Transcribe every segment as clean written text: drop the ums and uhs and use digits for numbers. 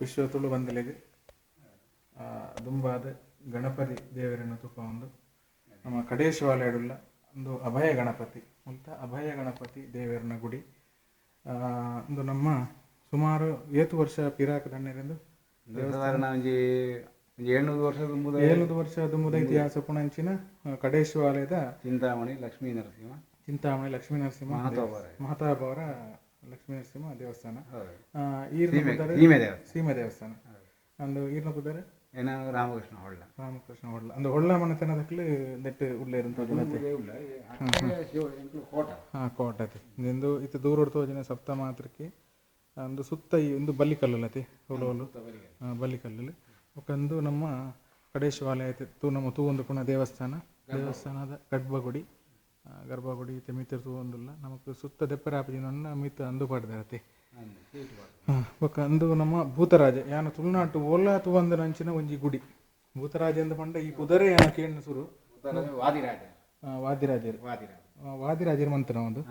ವಿಶ್ವ ತುಳು ಬಂದಲೆಗೆ ದುಂಬಾದ ಗಣಪತಿ ದೇವರನ್ನು ತುಪ್ಪ ಒಂದು ನಮ್ಮ ಕಡೇಶ್ವಾಲಯಡುಲ್ಲ ಒಂದು ಅಭಯ ಗಣಪತಿ ಅಂತ ಅಭಯ ಗಣಪತಿ ದೇವರನ ಗುಡಿ ಒಂದು ನಮ್ಮ ಸುಮಾರು 7 ವರ್ಷ ಪಿರಾಕ ದಂಡರೆಂದು ಏಳ್ನೂರು ವರ್ಷ ದುಂಬುದ ಇತಿಹಾಸ ಪುಣಂಚಿನ ಕಡೇಶ್ವಾಲಯದ ಚಿಂತಾಮಣಿ ಲಕ್ಷ್ಮೀ ನರಸಿಂಹ ಮಹತಾಬವರ ಲಕ್ಷ್ಮೀ ನರಸಿಂಹ ದೇವಸ್ಥಾನ ಸೀಮೆ ದೇವಸ್ಥಾನ ಅಂದು ಈರ್ನ ಕುದರೆ ರಾಮಕೃಷ್ಣ ಹೊಳ್ಳ ಅಂದು ಹೊಳ್ಳ ಮನೆತನದಕ್ಕೂ ನೆಟ್ಟು ಉಳ್ಳೆ ಕೋಟತೆ ಇಂದು ಇತ್ತು ದೂರ ತೋಜಿನ ಸಪ್ತ ಮಾತ್ರಕ್ಕೆ ಒಂದು ಸುತ್ತ ಒಂದು ಬಲ್ಲಿಕಲ್ಲತೆ ಹೊಲು ಬಲ್ಲಿಕಲ್ಲು ಒಂದು ನಮ್ಮ ಕಡೇಶ್ವಾಲಯ ನಮ್ಮ ತೂವೊಂದು ಪುನಃ ದೇವಸ್ಥಾನದ ಗರ್ಭಗುಡಿ ಮಿತ್ರ ತೂವೊಂದುಲ್ಲ ನಮಕ್ ಸುತ್ತ ದೆಪ್ಪರಾಪಜಿನ ಮಿತ್ತ ಅಂದು ಪಡ್ದರತೆ ಅಂದು ನಮ್ಮ ಭೂತರಾಜ ಯಾನ ತುಳುನಾಟು ಓಲಾ ತೂವಂದ ನಂಚಿನ ಒಂಜಿ ಗುಡಿ ಭೂತರಾಜ ಅಂತ ಪಂಡ ಈ ಕುದರೆ ಯಾನ ಕೇಳಿನ ಸುರು ವಾದಿರಾಜರು ಮಂತ್ರ ಒಂದು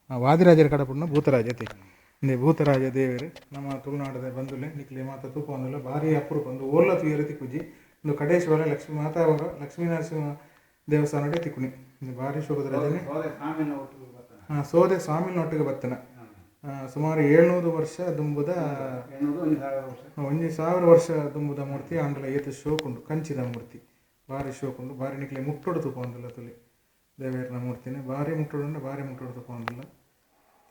ವಾದಿರಾಜರ ಕಡಪುಣ್ಣ ಭೂತರಾಜತೆ ಭೂತರಾಜ ದೇವರು ನಮ್ಮ ತುಳುನಾಡದ ಬಂದುಲೆ ನಿಕ್ಲೆ ಮಾತ ತೂಪ ಒಂದಲ್ಲ ಭಾರಿ ಅಪರೂಪ ಒಂದು ಓಲಾ ತುಯರ ತಿಕ್ಕುಜಿ ಒಂದು ಕಡೇಶ್ವರ ಲಕ್ಷ್ಮೀ ನರಸಿಂಹ ದೇವಸ್ಥಾನ ತಿಕ್ಕುನಿ ಭಾರಿ ಶೋಭದ ರಾಜನೇ ಸೋದೆ ಸ್ವಾಮಿನ ಒಟ್ಟಿಗೆ ಬರ್ತನ ಸುಮಾರು 700 ವರ್ಷ ದುಂಬುದ 1000 ವರ್ಷ ದುಂಬುದ ಮೂರ್ತಿ ಆಂಡಲ ಏತ ಶೋಕುಂಡು ಕಂಚಿದ ಮೂರ್ತಿ ಭಾರಿ ಶೋಕುಂಡು ಭಾರಿ ನಿಕ್ಲೆ ಮುಟ್ಟೋಡು ತುಕೊಂದಿಲ್ಲ ತುಲಿ ದೇವೇರನ ಮೂರ್ತಿನೇ ಭಾರಿ ಮುಟ್ಟೋಡು ತುಕೊಂದಿಲ್ಲ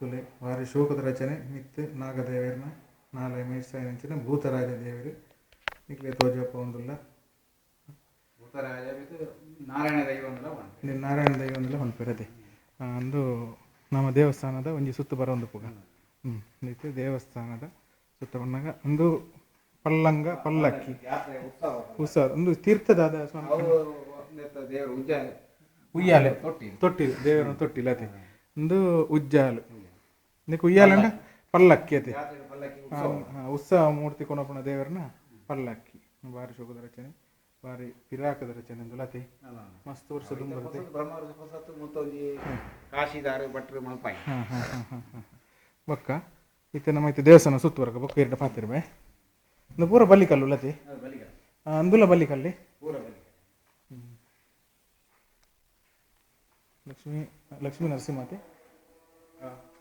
ತುಲಿ ಭಾರಿ ಶೋಕದ ರಚನೆ ಮಿತ್ತು ನಾಗದೇವೇರನ ನಾಳೆ ಮೇಲ್ಸಾಯಿನ ಭೂತರಾಜ ದೇವರು ನಿಕ್ಲೆ ತೋಜಪ್ಪ ಒಂದಿಲ್ಲ ನಾರಾಯಣ ದೈವಂದಿಲ್ಲ ಹೊಂದ್ಪಿರದೆ ಅಂದು ನಮ್ಮ ದೇವಸ್ಥಾನದ ಒಂಜಿ ಸುತ್ತು ಬರೋಂದು ಪುಗ ಇದು ದೇವಸ್ಥಾನದ ಸುತ್ತ ಬಂದಾಗ ಒಂದು ಪಲ್ಲಕ್ಕಿ ಉತ್ಸವ ಒಂದು ತೀರ್ಥದಾದ ಉಯ್ಯಾಲೆ ತೊಟ್ಟಿಲು ದೇವರ ತೊಟ್ಟಿಲು ಅತೆ ಒಂದು ಉಜ್ಜಾಲು ಇದಕ್ಕೆ ಉಯ್ಯಾಲಂಡ ಪಲ್ಲಕ್ಕಿ ಅತೆ ಉತ್ಸವ ಮೂರ್ತಿ ಕೊನಪುಣ ದೇವರನ ಪಲ್ಲಕ್ಕಿ ಭಾರಿ ಶೋಕದ ರಚನೆ ಭಾರಿ ಪಿರಾಕದ ರಚನೆ ಅಂದುಲತೆ ಮಸ್ತ್ ವರ್ಷ ತುಂಬರುತ್ತೆ ಬೊಕ್ಕ ಇತ್ತೆ ನಮ್ಮ ಇತ್ತೆ ದೇವಸ್ಥಾನ ಸುತ್ತುವರೆಗೆ ಬೊಕ್ಕ ಎರಡು ಪಾತಿರ್ಬೆ ಒಂದು ಪೂರ ಬಲ್ಲಿಕಲ್ಲು ಲತೆ ಅಂದುಲ ಬಲ್ಲಿಕಲ್ಲಿ ಲಕ್ಷ್ಮೀ ನರಸಿಂಹತೆ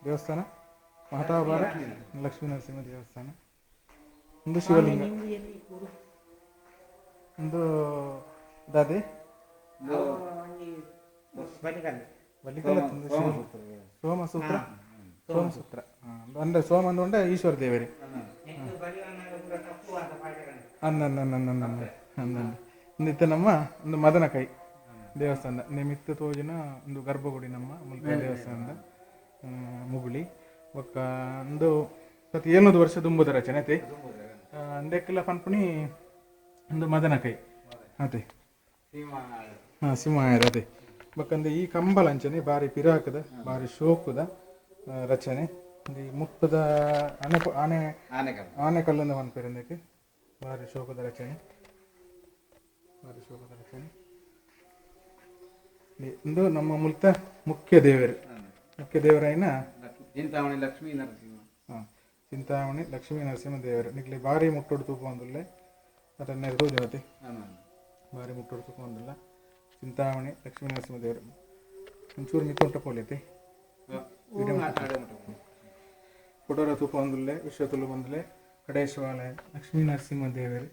ದೇವಸ್ಥಾನ ಮಹತಾಬಾರ ಲಕ್ಷ್ಮೀ ನರಸಿಂಹ ದೇವಸ್ಥಾನ ಒಂದು ಶಿವಲಿಂಗ ಒಂದು ದಾದೆ ಸೋಮಸೂತ್ರ ಅಂದ್ರೆ ಸೋಮ ಅಂದ ಈಶ್ವರ ದೇವರೇ ಅಂದಿತ್ತ ನಮ್ಮ ಒಂದು ಮದನಕೈ ದೇವಸ್ಥಾನದ ನಿಮಿತ್ತ ತೋಜಿನ ಒಂದು ಗರ್ಭಗುಡಿ ನಮ್ಮ ಮುಲ್ಕ ದೇವಸ್ಥಾನದ ಮುಗುಳಿ ಒಕ್ಕ ಒಂದು 700 ವರ್ಷ ದುಂಬುದ ರಚನೆ ಐತೆ ಅಂದಕ್ಕೆಲ್ಲ ಪನ್ಪುಣಿ ಒಂದು ಮದನಕೈ ಅದೇ ಸಿಂಹಾಯದ ಅದೇ ಬಕ್ಕಂದ್ರೆ ಈ ಕಂಬಲಂಚನೆ ಭಾರಿ ಪಿರಾಕದ ಭಾರಿ ಶೋಕದ ರಚನೆ ಈ ಮುಟ್ಟದ ಆನೆಕಲ್ಲನ್ನು ಹೊಂದ್ಪೇರಕ್ಕೆ ಭಾರಿ ಶೋಕದ ರಚನೆ ಇಂದು ನಮ್ಮ ಮುಖ್ಯ ದೇವರೈನ ಚಿಂತಾಮಣಿ ಲಕ್ಷ್ಮೀ ನರಸಿಂಹ ದೇವರು ನಿಕ್ಲಿ ಭಾರಿ ಮುಟ್ಟೋಡು ತೂಪ ಒಂದಲ್ಲೇ ಅದನ್ನೇ ತೋಜನತೆ ಭಾರಿ ಮುಟ್ಟೋಡು ತೂಪ ಒಂದಿಲ್ಲ ಚಿಂತಾಮಣಿ ಲಕ್ಷ್ಮೀ ನರಸಿಂಹ ದೇವರು ಒಂಚೂರು ಮಿತ್ತೊಂಟ ಪೋಲೈತೆ ಫೋಟೋರ ತೂಪ ಒಂದಿಲ್ಲೆ ವಿಶ್ವ ತುಳು ಬಂದಲೆ ಕಡೇಶ್ವಾಲಯ ಲಕ್ಷ್ಮೀ ನರಸಿಂಹ ದೇವರು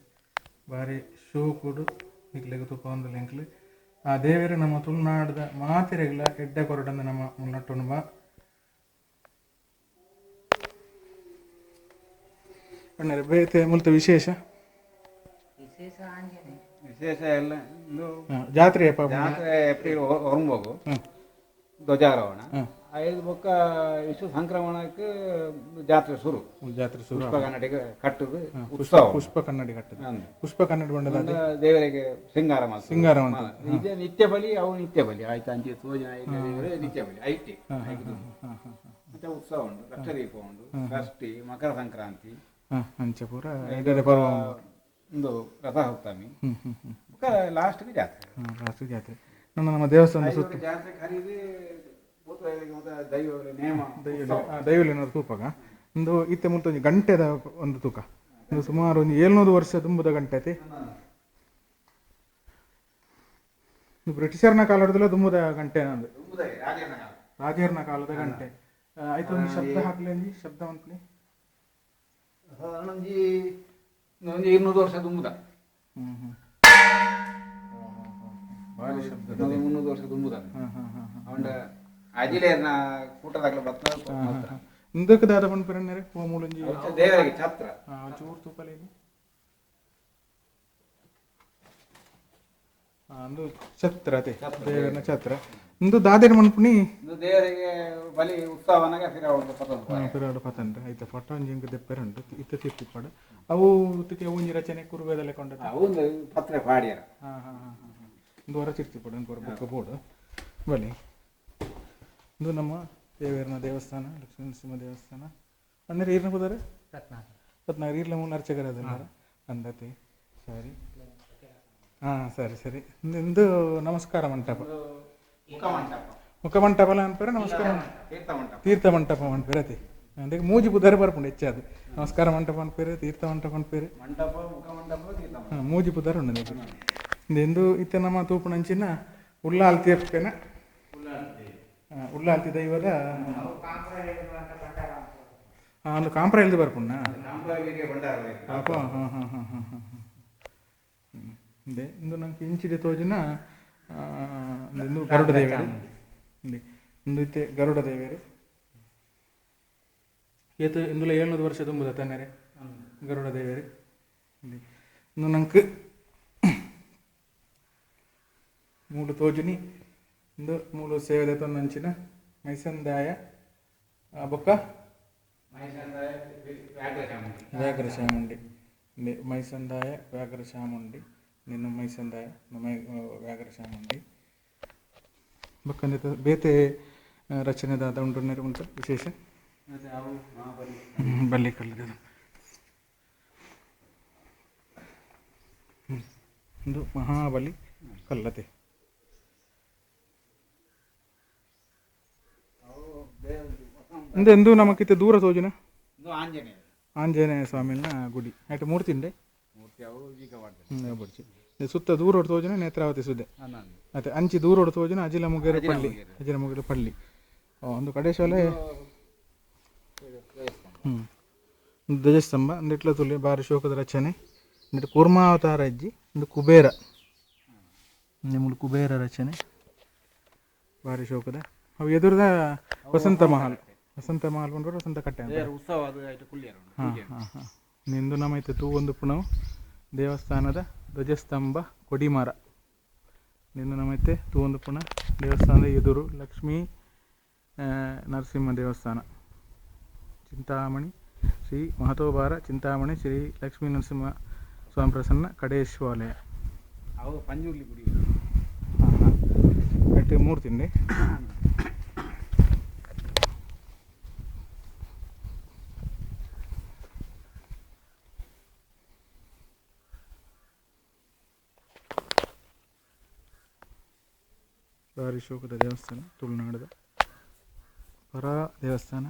ಭಾರಿ ಶೋಕುಡು ನಿಕ್ಲೆಗೆ ತೂಪ ಒಂದಿಲ್ಲ ಎಂಕ್ಲು ಆ ದೇವರು ನಮ್ಮ ತುಳುನಾಡದ ಮಾತಿರೆಗಳ ಎಡ್ಡ ಕೊರಡಂದ ನಮ್ಮ ಮುನ್ನಟ್ಟೊಂಡು ಬಾ ಅಣ್ಣರೆ ಬೇತೆ ಮುಲ್ತ ವಿಶೇಷ ಎಲ್ಲ ಜಾತ್ರೆ ಏಪ್ರಿಲ್ ಹೊರಬೋಗು ಧ್ವಜಾರೋಹಣ ಐದು ಬೊಕ್ಕ ವಿಶ್ವ ಸಂಕ್ರಮಣಕ್ಕೆ ಜಾತ್ರೆ ಶುರು ಪುಷ್ಪ ಕನ್ನಡಿಗೆ ಕಟ್ಟುದು ಉತ್ಸವ ಪುಷ್ಪ ಕನ್ನಡಿ ಬಂಡದ ದೇವರಿಗೆ ಶೃಂಗಾರ ಇದೇ ನಿತ್ಯ ಬಲಿ ಅವು ನಿತ್ಯ ಬಲಿ ಆಯ್ತು ಅಂಚೆ ಸೋಜನ ನಿತ್ಯ ಬಲಿ ಐಟಿ ಮತ್ತೆ ಉತ್ಸವ ಉಂಟು ಲಕ್ಷದೀಪ ಉಂಟು ಷಷ್ಠಿ ಮಕರ ಸಂಕ್ರಾಂತಿ ಅಂಚೆ ಪೂರ ಒಂದು ರಥಸಪ್ತಮಿ ಲಾಸ್ಟ್ಗೆ ಜಾತ್ರೆ ನಮ್ಮ ದೇವಸ್ಥಾನ ಸುತ್ತ ಜಾತ್ರೆ ಖರೀದಿ ದೈವಲಿನ ತೂಪಗ ಒಂದು ಇತ್ತೆ ಮುಲ್ತೊಂಜಿ ಗಂಟೆದ ಒಂದು ತೂಕ ಒಂದು ಸುಮಾರು ಒಂದು 700 ವರ್ಷ ತುಂಬುದ ಗಂಟೆ ಐತಿ. ಬ್ರಿಟಿಷರ್ನ ಕಾಲದಲ್ಲ ತುಂಬುದ ಗಂಟೆ ನಂದು ರಾಜೇರ್ನ ಕಾಲದ ಗಂಟೆ ಆಯ್ತು. ಒಂದು ಶಬ್ದ ಹಾಕ್ಲಿ ಅಂಜಿ ಶಬ್ದ ಅನ್ಕ್ಲಿ 200 ವರ್ಷ ತುಂಬುದ ಭಾರಿ ಶಬ್ದ 300 ವರ್ಷ ತುಂಬುದ ಅವನ ಅಜಿಲೇರ್ನ ಕೂಟದಾಗಲ ಬತ್ತ ಇಂದಕ್ಕೆ ದಾದ ಪನ್ಪೆರನ್ನೆರೆ ಹೂ ಮೂಲಂಜಿ ದೇವರಿಗೆ ಛತ್ರ ಚೂರು ತೂಕಲೇನು ಅಂದು ಛತ್ರ ಅದೇ ದೇವರನ ಛತ್ರ ಇಂದು ದಾದೇನ ಮನ್ಪುನಿ ದೇವರಿಗೆ ಬಲಿ ಉತ್ಸವನಾಗ ಪಿರಾಡು ಪತಂಡ್ರೆ ಐತೆ ಪಟಾಂಜಿ ಇಂಕ ದೆಪ್ಪೆರಂಡು ಇತ್ತ ತಿರ್ತಿಪ್ಪಡ ಅವು ತಿಕ್ಕೆ ಒಂಜಿ ರಚನೆ ಕುರುಬೇದಲೆ ಕೊಂಡ ಅವು ಪತ್ರ ಪಾಡ್ಯಾರ ಒಂದು ಹೊರ ತಿರ್ತಿಪ್ಪಡ ಒಂದು ಬುಕ್ಕ ಬೋರ್ಡು ಬಲಿ ಇದು ನಮ್ಮ ದೇವರನ ದೇವಸ್ಥಾನ ಲಕ್ಷ್ಮೀ ನರಸಿಂಹ ದೇವಸ್ಥಾನ ಅಂದರೆ ಈರ್ನ ಹೋದರೆ ರತ್ನಾಗರ ಈರ್ಲ ಮೂಲ ಅರ್ಚಕರದಲ್ಲ ಅಂದತಿ ಸರಿ ಸರಿ ಸರಿ ಇಂದು ನಮಸ್ಕಾರ ಮಂಟಪ ಮುಖ ಮಂಟಪಲ ಅನ್ಪೇರೆ ನಮಸ್ಕಾರ ತೀರ್ಥ ಮಂಟಪ ಅನ್ಪೇರೆ ಅತಿ ಅಂದ್ರೆ ಮೂಜಿ ಬುಧರೆ ಬರ್ಪುಂಡು ಹೆಚ್ಚಾದು ನಮಸ್ಕಾರ ಮಂಟಪ ಅನ್ಪೇರೆ ತೀರ್ಥ ಮಂಟಪ ಅನ್ಪೇರೆ ಮೂಜಿ ಬುಧರೆ ಉಂಡು ಇಂದು ಇತ್ತೆ ನಮ್ಮ ತೂಪುನಂಚಿನ ಉಳ್ಳಾಲ್ತಿ ಅಪ್ಪೇನ ಉಳ್ಳಾಲ್ತಿ ದೈವದ ಒಂದು ಕಾಂಪ್ರ ಇಲ್ದು ಬರ್ಪುಣ್ಣ ಪಾಪ ಇಂದೆ ಇಂದು ನಂಗೆ ಇಂಚಿದೆ ತೋಜಿನ ಇಂದು ಗರುಡ ದೇವೇರು ಇಂದು ಇತ್ತೆ ಗರುಡ ದೇವೇರು ಏತು ಇಂದುಲ 700 ವರ್ಷ ತುಂಬುದ ತನ್ನರೆ ಗರುಡ ದೇವೇರು ಇಂದು ನಂಗೆ ಮೂಡು ತೋಜುನಿ ಇಂದು ಮೂಲು ಸೇವೆ ತೊಂದಂಚಿನ ಮೈಸಂದಾಯ ಬೊಕ್ಕ ವ್ಯಾಘ್ರ ಚಾಮುಂಡಿ ಮೈಸಂದಾಯ ವ್ಯಾಘ್ರ ಚಾಮುಂಡಿ ನಿನ್ನ ಮೈಸಂದಾಯ ವ್ಯಾಘ್ರ ಚಾಮುಂಡಿ ಬೊಕ್ಕ ಬೇತೆ ರಚನೆದಾದ ಉಂಟು ಉಂಟು ವಿಶೇಷ ಬಲ್ಲಿ ಕಲ್ಲದ ಒಂದು ಮಹಾಬಲಿ ಕಲ್ಲತೆ ಎಂದು ನಮಕಿತ್ತೆ ದೂರ ತೋಜಿನ ಆಂಜನೇಯ ಸ್ವಾಮಿನ ಗುಡಿ ಆಯ್ತು ಮೂರ್ತಿ ಉಂಡೆ ಸುತ್ತ ದೂರ ತೋಜಿನ ನೇತ್ರಾವತಿ ಸುದ್ದೆ ಮತ್ತೆ ಅಂಚಿ ದೂರ ತೋಜಿನ ಅಜಿಲ ಮುಗೇರ ಪಳ್ಳಿ ಒಂದು ಕಡೆ ಶಾಲೆ ಧ್ವಜಸ್ತಂಭ ಅಂದಿಟ್ಲ ತುಲಿ ಭಾರಿ ಶೋಕದ ರಚನೆ ಅಂದ್ರೆ ಕೂರ್ಮಾವತಾರ ಅಜ್ಜಿ ಒಂದು ಕುಬೇರ ನಿಮ್ಮಳು ಕುಬೇರ ರಚನೆ ಭಾರಿ ಶೋಕದ ಅವು ಎದುರದ ವಸಂತ ಮಹಲ್ ಬಂದ್ರೆ ವಸಂತ ಕಟ್ಟೆ ನಿಂದು ನಮೈತೆ ತೂ ಒಂದು ಪುಣವು ದೇವಸ್ಥಾನದ ಧ್ವಜಸ್ತಂಭ ಕೊಡಿಮರ ನಿಂದು ನಮೈತೆ ತೂ ಒಂದು ಪುಣ ದೇವಸ್ಥಾನದ ಎದುರು ಲಕ್ಷ್ಮೀ ನರಸಿಂಹ ದೇವಸ್ಥಾನ ಚಿಂತಾಮಣಿ ಶ್ರೀ ಮಹತೋಬಾರ ಚಿಂತಾಮಣಿ ಶ್ರೀ ಲಕ್ಷ್ಮೀ ನರಸಿಂಹ ಸ್ವಾಮಿ ಪ್ರಸನ್ನ ಕಡೇಶ್ವಾಲಯ ಪಂಜುರ್ಲಿ ಗುಡಿ ಅಟ್ಟು ಮೂರ್ತಿಂಡೆ ಭಾರಿ ಶೋಕದ ದೇವಸ್ಥಾನ ತುಳುನಾಡದ ಪರಾ ದೇವಸ್ಥಾನ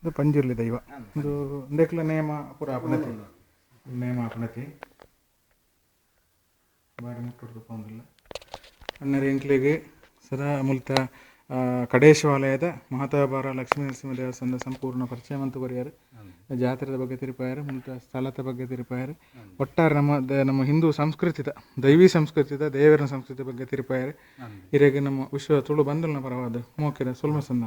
ಇದು ಪಂಜಿರ್ಲಿ ದೈವ ಇದು ಒಂದೇಕ್ಲ ನೇಮ ಪುರ ಆಪಣತಿ ಬಾರಿ ಮುಟ್ಟುಡ್ದು ಪೋಂದಿಲ್ಲ ಅಣ್ಣರ ಎಂಕ್ಲೆಗೆ ಸದಾ ಮುಲ್ತ ಕಡೇಶ್ವಾಲಯದ ಮಹತಾಬಾರ ಲಕ್ಷ್ಮೀ ನರಸಿಂಹ ದೇವಸ್ಥಾನದ ಸಂಪೂರ್ಣ ಪರಿಚಯ ಮಂತು ಬರೆಯಾರು ಜಾತ್ರೆದ ಬಗ್ಗೆ ತಿರುಪಾಯರು ಮುಲ್ತ ಸ್ಥಳದ ಬಗ್ಗೆ ತಿರುಪಾಯರು ಒಟ್ಟಾರೆ ನಮ್ಮ ಹಿಂದೂ ಸಂಸ್ಕೃತಿದ ದೈವಿ ಸಂಸ್ಕೃತಿದ ದೇವರ ಸಂಸ್ಕೃತಿ ಬಗ್ಗೆ ತಿರುಪಾಯರು ಇರೆಗೆ ನಮ್ಮ ವಿಶ್ವ ತುಳು ಬಂದಲ್ನ ಪರವಾದ ಮೋಕೆದ ಸುಲ್ಮ ಸಂದ